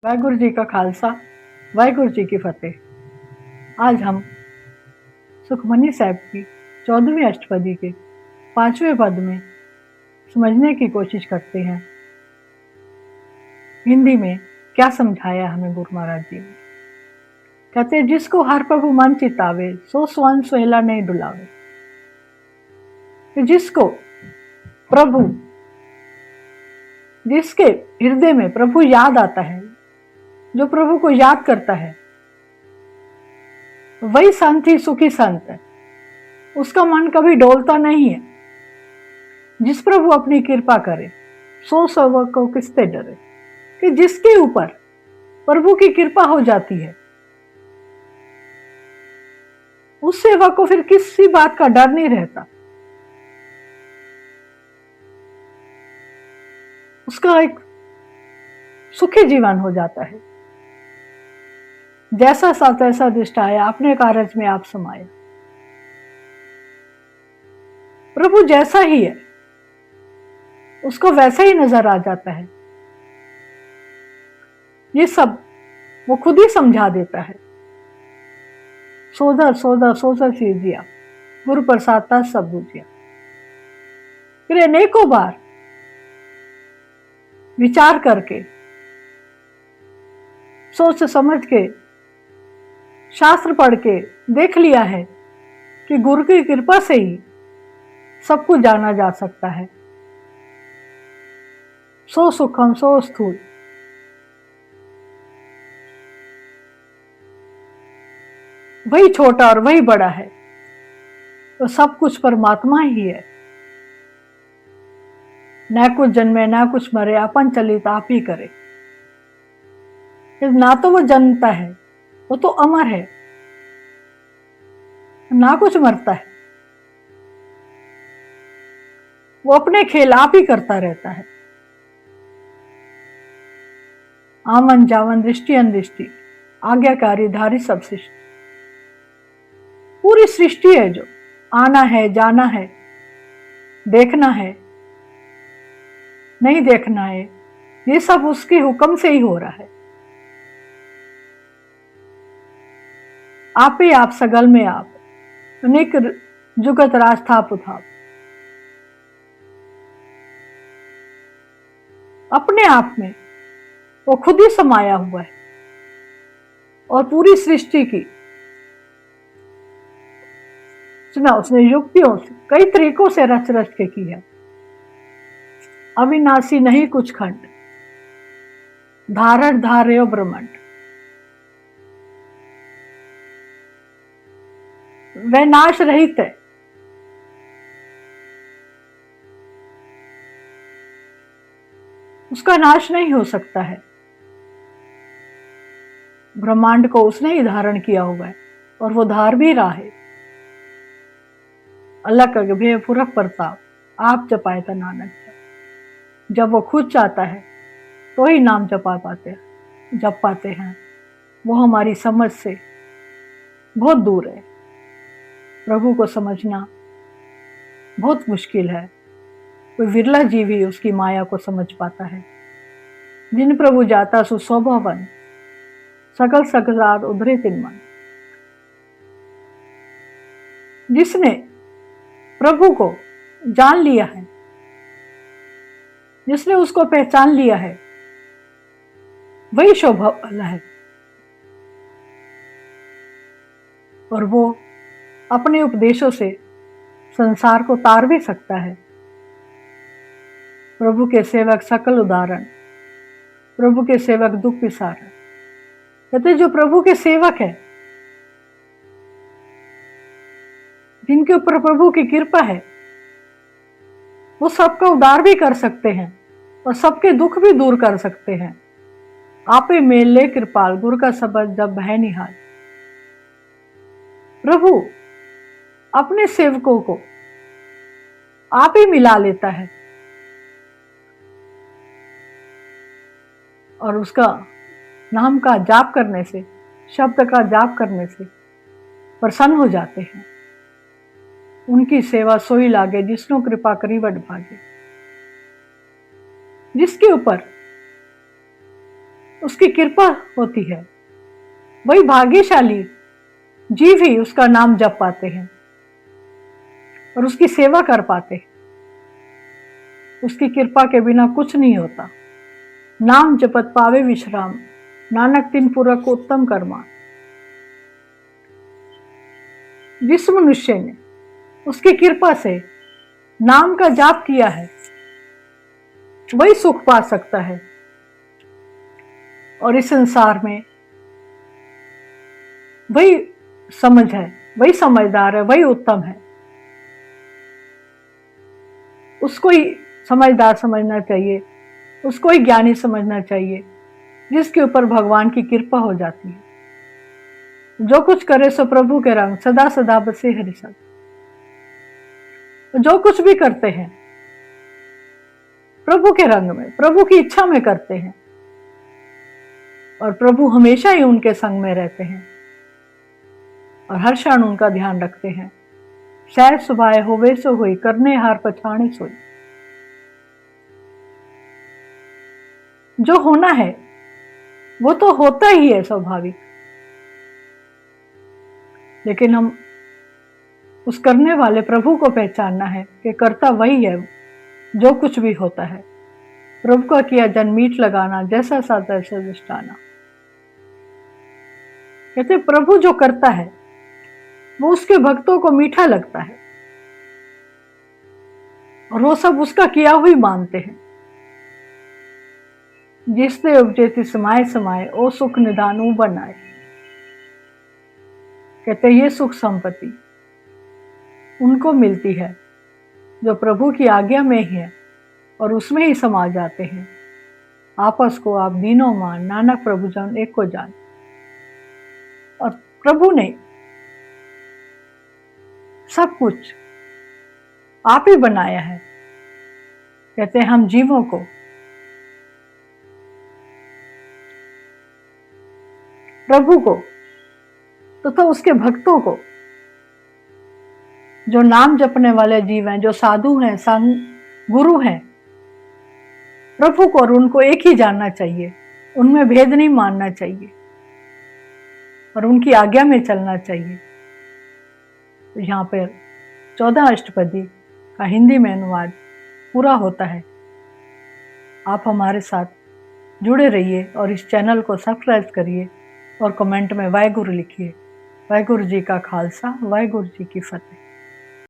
वाहिगुरु जी का खालसा, वाहिगुरु जी की फतेह। आज हम सुखमनी साहब की 14वीं अष्टपदी के 5वें पद में समझने की कोशिश करते हैं। हिंदी में क्या समझाया हमें गुरु महाराज जी ने। कहते हैं, जिसको हर प्रभु मन चितावे, सो स्वर्ण सोहेला नहीं डुलावे। कि जिसको प्रभु, जिसके हृदय में प्रभु याद आता है, जो प्रभु को याद करता है, वही संत ही सुखी संत है। उसका मन कभी डोलता नहीं है। जिस प्रभु अपनी कृपा करे, सो सेवक को किससे डरे। कि जिसके ऊपर प्रभु की कृपा हो जाती है, उस सेवक को फिर किसी बात का डर नहीं रहता। उसका एक सुखी जीवन हो जाता है। जैसा सा तैसा दृष्टाया, अपने कारज में आप समाया। प्रभु जैसा ही है, उसको वैसा ही नजर आ जाता है। ये सब वो खुद ही समझा देता है। सोदर सोदर सोदर सीजिया, गुरु प्रसाद सब बुझिया। फिर अनेकों बार विचार करके, सोच समझ के, शास्त्र पढ़ के देख लिया है कि गुरु की कृपा से ही सब कुछ जाना जा सकता है। सो सुखम सो स्थूल, वही छोटा और वही बड़ा है, तो सब कुछ परमात्मा ही है। न कुछ जन्मे न कुछ मरे, अपन चलित आप ही करे। ना तो वो जन्मता है, वो तो अमर है, ना कुछ मरता है। वो अपने खेल आप ही करता रहता है। आमन जावन दृष्टि अनदृष्टि, आज्ञाकारी धारी सब सृष्टि। पूरी सृष्टि है, जो आना है, जाना है, देखना है, नहीं देखना है, ये सब उसके हुक्म से ही हो रहा है। आप ही आप, सगल में आप, अनेक जुगत राज थाप उथाप। अपने आप में वो खुद ही समाया हुआ है और पूरी सृष्टि की सुना उसने युक्तियों से, कई तरीकों से रच रच के किया। अविनाशी नहीं कुछ खंड, धारण धार्यो ब्रह्मांड। वह नाश रहित है। उसका नाश नहीं हो सकता है। ब्रह्मांड को उसने ही धारण किया हुआ है और वो धार भी रहा है। अल्लाह का भे पुरख प्रताप, आप जपाए था नानक। जब वो खुद चाहता है तो ही नाम जप पाते हैं। वो हमारी समझ से बहुत दूर है। प्रभु को समझना बहुत मुश्किल है। कोई विरला जीव ही उसकी माया को समझ पाता है। जिन प्रभु जाता सु स्वभावन, सकल सकलार उधरे तिन मन। जिसने प्रभु को जान लिया है, जिसने उसको पहचान लिया है, वही शोभा वाला है। और वो अपने उपदेशों से संसार को तार भी सकता है। प्रभु के सेवक सकल उदाहरण, प्रभु के सेवक दुख विसारण। कहते जो प्रभु के सेवक है, जिनके ऊपर प्रभु की कृपा है, वो सबका उद्धार भी कर सकते हैं और सबके दुख भी दूर कर सकते हैं। आपे मेले कृपाल, गुरु का शब्द जब है निहाल। प्रभु अपने सेवकों को आप ही मिला लेता है और उसका नाम का जाप करने से, शब्द का जाप करने से प्रसन्न हो जाते हैं। उनकी सेवा सोई लागे, जिसनो कृपा करी बड़ भागे। जिसके ऊपर उसकी कृपा होती है, वही भाग्यशाली जीव ही उसका नाम जप पाते हैं और उसकी सेवा कर पाते हैं। उसकी कृपा के बिना कुछ नहीं होता। नाम जपत पावे विश्राम, नानक तिन पूरक उत्तम कर्मा। जिस मनुष्य ने उसकी कृपा से नाम का जाप किया है वही सुख पा सकता है और इस संसार में वही समझ है, वही समझदार है, वही उत्तम है। उसको ही समझदार समझना चाहिए, उसको ही ज्ञानी समझना चाहिए, जिसके ऊपर भगवान की कृपा हो जाती है। जो कुछ करे सो प्रभु के रंग, सदा सदा बसे हरि संग। जो कुछ भी करते हैं प्रभु के रंग में, प्रभु की इच्छा में करते हैं और प्रभु हमेशा ही उनके संग में रहते हैं और हर क्षण उनका ध्यान रखते हैं। शायद सुबह होवे सो हुई, करने हार पछाणे सोई। जो होना है वो तो होता ही है स्वाभाविक, लेकिन हम उस करने वाले प्रभु को पहचानना है कि करता वही है जो कुछ भी होता है। प्रभु का किया जन मीठ लगाना, जैसा सा तैसा दृष्टाना। कहते प्रभु जो करता है वो उसके भक्तों को मीठा लगता है और वो सब उसका किया हुई मानते हैं। जिससे उपजेति समाये समाये, ओ सुख निदान बनाए। कहते ये सुख संपत्ति उनको मिलती है जो प्रभु की आज्ञा में ही है और उसमें ही समा जाते हैं। आपस को आप दीनों मान, नानक प्रभु जन एक को जान। और प्रभु ने सब कुछ आप ही बनाया है। कहते हैं हम जीवों को प्रभु को तथा उसके भक्तों को, जो नाम जपने वाले जीव हैं, जो साधु हैं, संग गुरु हैं, प्रभु को और उनको एक ही जानना चाहिए। उनमें भेद नहीं मानना चाहिए और उनकी आज्ञा में चलना चाहिए। तो यहाँ पर 14 अष्टपदी का हिंदी में अनुवाद पूरा होता है। आप हमारे साथ जुड़े रहिए और इस चैनल को सब्सक्राइब करिए और कमेंट में वाहेगुरु लिखिए। वाहेगुरु जी का खालसा, वाहेगुरु जी की फतेह।